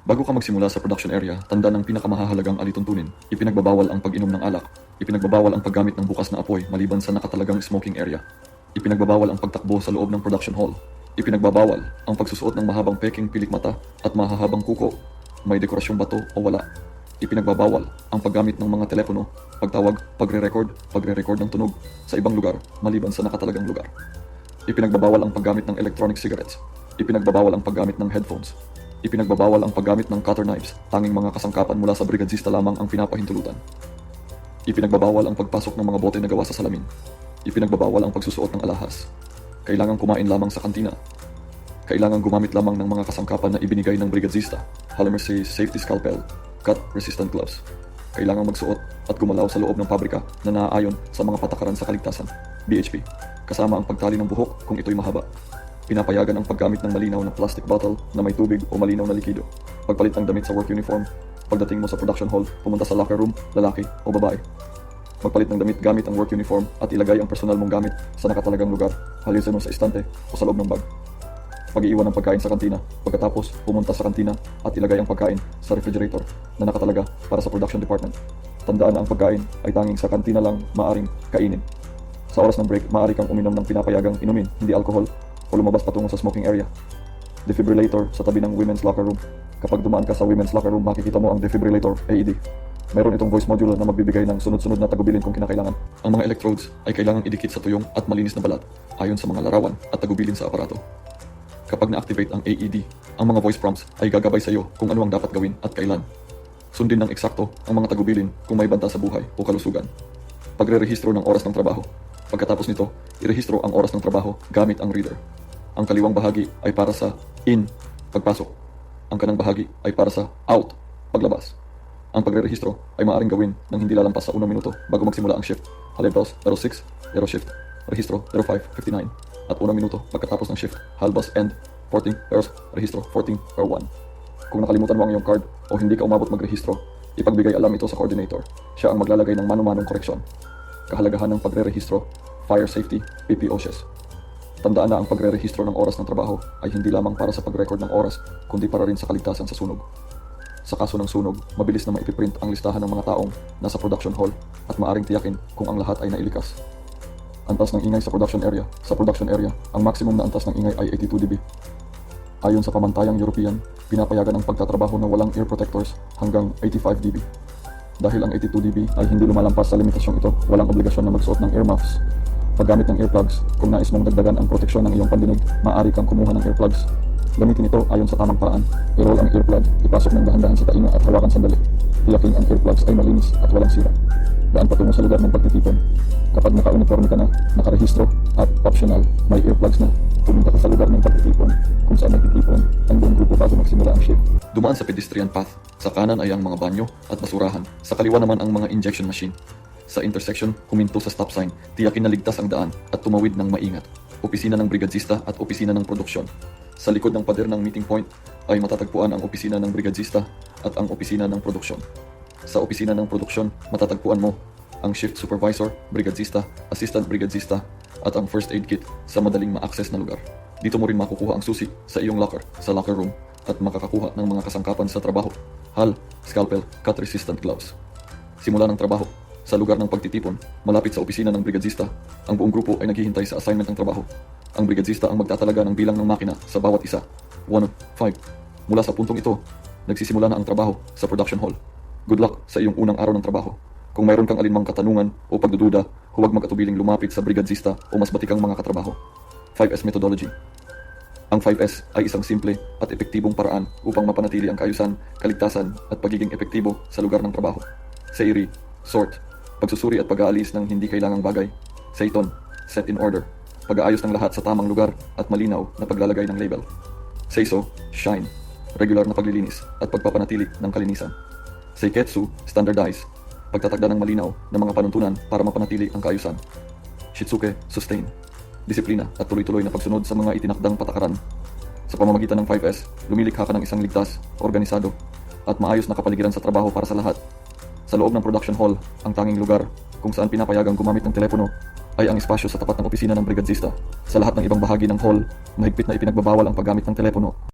Bago ka magsimula sa production area, tanda ng pinakamahahalagang alituntunin. Ipinagbabawal ang pag-inom ng alak. Ipinagbabawal ang paggamit ng bukas na apoy maliban sa nakatalagang smoking area. Ipinagbabawal ang pagtakbo sa loob ng production hall. Ipinagbabawal ang pagsusuot ng mahabang peking pilik mata at mahahabang kuko, may dekorasyong bato o wala. Ipinagbabawal ang paggamit ng mga telepono, pagtawag, pagre-record ng tunog sa ibang lugar maliban sa nakatalagang lugar. Ipinagbabawal ang paggamit ng electronic cigarettes. Ipinagbabawal ang paggamit ng headphones. Ipinagbabawal ang paggamit ng cutter knives, tanging mga kasangkapan mula sa brigadsista lamang ang pinapahintulutan. Ipinagbabawal ang pagpasok ng mga bote na gawa sa salamin. Ipinagbabawal ang pagsusuot ng alahas. Kailangang kumain lamang sa kantina. Kailangang gumamit lamang ng mga kasangkapan na ibinigay ng brigadsista. Halmercy safety scalpel, cut-resistant gloves. Kailangang magsuot at gumalaw sa loob ng pabrika na naaayon sa mga patakaran sa kaligtasan, BHP, kasama ang pagtali ng buhok kung ito'y mahaba. Pinapayagan ang paggamit ng malinaw na plastic bottle na may tubig o malinaw na likido. Pagpalit ng damit sa work uniform. Pagdating mo sa production hall, pumunta sa locker room, lalaki o babae. Magpalit ng damit gamit ang work uniform at ilagay ang personal mong gamit sa nakatalagang lugar, halisin mo sa estante o sa loob ng bag. Pag-iwan ng pagkain sa kantina. Pagkatapos, pumunta sa kantina at ilagay ang pagkain sa refrigerator na nakatalaga para sa production department. Tandaan na ang pagkain ay tanging sa kantina lang maaring kainin. Sa oras ng break, maaari kang uminom ng pinapayagang inumin, hindi alcohol, o lumabas patungo sa smoking area. Defibrillator sa tabi ng women's locker room. Kapag dumaan ka sa women's locker room, makikita mo ang defibrillator, AED. Mayroon itong voice module na magbibigay ng sunod-sunod na tagubilin kung kinakailangan. Ang mga electrodes ay kailangang idikit sa tuyong at malinis na balat, ayon sa mga larawan at tagubilin sa aparato. Kapag na-activate ang AED, ang mga voice prompts ay gagabay sa iyo kung ano ang dapat gawin at kailan. Sundin ng eksakto ang mga tagubilin kung may banta sa buhay o kalusugan. Pagre-rehistro ng oras ng trabaho. Pagkatapos nito, irehistro ang oras ng trabaho gamit ang reader. Ang kaliwang bahagi ay para sa in, pagpasok. Ang kanang bahagi ay para sa out, paglabas. Ang pagre-rehistro ay maaaring gawin ng hindi lalampas sa 1 minuto bago magsimula ang shift. Halibas 06, 0 shift. Rehistro 05:59 at 1 minuto pagkatapos ng shift. Halbas end 14 hours, rehistro 14:01. Kung nakalimutan mo ang iyong card o hindi ka umabot magrehistro, ipagbigay alam ito sa coordinator. Siya ang maglalagay ng mano-manong koreksyon. Kahalagahan ng pagre-rehistro, fire safety, PPOSHES. Tandaan na ang pagre-rehistro ng oras ng trabaho ay hindi lamang para sa pag-record ng oras, kundi para rin sa kaligtasan sa sunog. Sa kaso ng sunog, mabilis na maipiprint ang listahan ng mga taong nasa production hall at maaring tiyakin kung ang lahat ay nailikas. Antas ng ingay sa production area. Sa production area, ang maximum na antas ng ingay ay 82 dB. Ayon sa pamantayang European, pinapayagan ang pagtatrabaho na walang ear protectors hanggang 85 dB. Dahil ang 82 dB ay hindi lumalampas sa limitasyong ito, walang obligasyon na magsuot ng earmuffs. Paggamit ng earplugs, kung nais mong dagdagan ang proteksyon ng iyong pandinig, maaari kang kumuha ng earplugs. Gamitin ito ayon sa tamang paraan. I-roll ang earplug, ipasok ng dahan-dahan sa tainga at hawakan sandali. Tiyaking ang earplugs ay malinis at walang sira. Daan patungo sa lugar ng pagtitipon. Kapag naka-uniforme ka na, nakarehistro at optional, may earplugs na. Pumunta ka sa lugar ng pagtitipon kung saan nagtitipon ang buong grupo bago magsimula ang shift. Dumaan sa pedestrian path. Sa kanan ay ang mga banyo at basurahan. Sa kaliwa naman ang mga injection machine. Sa intersection, huminto sa stop sign, tiyakin na ligtas ang daan at tumawid ng maingat. Opisina ng brigadsista at opisina ng produksyon. Sa likod ng pader ng meeting point ay matatagpuan ang opisina ng brigadsista at ang opisina ng produksyon. Sa opisina ng produksyon, matatagpuan mo ang shift supervisor, brigadsista, assistant brigadsista at ang first aid kit sa madaling ma-access na lugar. Dito mo rin makukuha ang susi sa iyong locker, sa locker room at makakakuha ng mga kasangkapan sa trabaho, hal, scalpel, cut-resistant gloves. Simula ng trabaho. Sa lugar ng pagtitipon, malapit sa opisina ng brigadsista, ang buong grupo ay naghihintay sa assignment ng trabaho. Ang brigadsista ang magtatalaga ng bilang ng makina sa bawat isa. 1, 5. Mula sa puntong ito, nagsisimula na ang trabaho sa production hall. Good luck sa iyong unang araw ng trabaho. Kung mayroon kang alinmang katanungan o pagdududa, huwag mag-atubiling lumapit sa brigadsista o mas batikang mga katrabaho. 5S Methodology. Ang 5S ay isang simple at epektibong paraan upang mapanatili ang kaayusan, kaligtasan at pagiging epektibo sa lugar ng trabaho. Seiri, sort, pagsusuri at pag-aalis ng hindi kailangang bagay. Seiton, set in order, pag-aayos ng lahat sa tamang lugar at malinaw na paglalagay ng label. Seiso, shine, regular na paglilinis at pagpapanatili ng kalinisan. Seiketsu, standardize, pagtatakda ng malinaw na mga panuntunan para mapanatili ang kaayusan. Shitsuke, sustain, disiplina at tuloy-tuloy na pagsunod sa mga itinakdang patakaran. Sa pamamagitan ng 5S, lumilikha ka ng isang ligtas, organisado, at maayos na kapaligiran sa trabaho para sa lahat. Sa loob ng production hall, ang tanging lugar kung saan pinapayagang gumamit ng telepono ay ang espasyo sa tapat ng opisina ng brigadsista. Sa lahat ng ibang bahagi ng hall, mahigpit na ipinagbabawal ang paggamit ng telepono.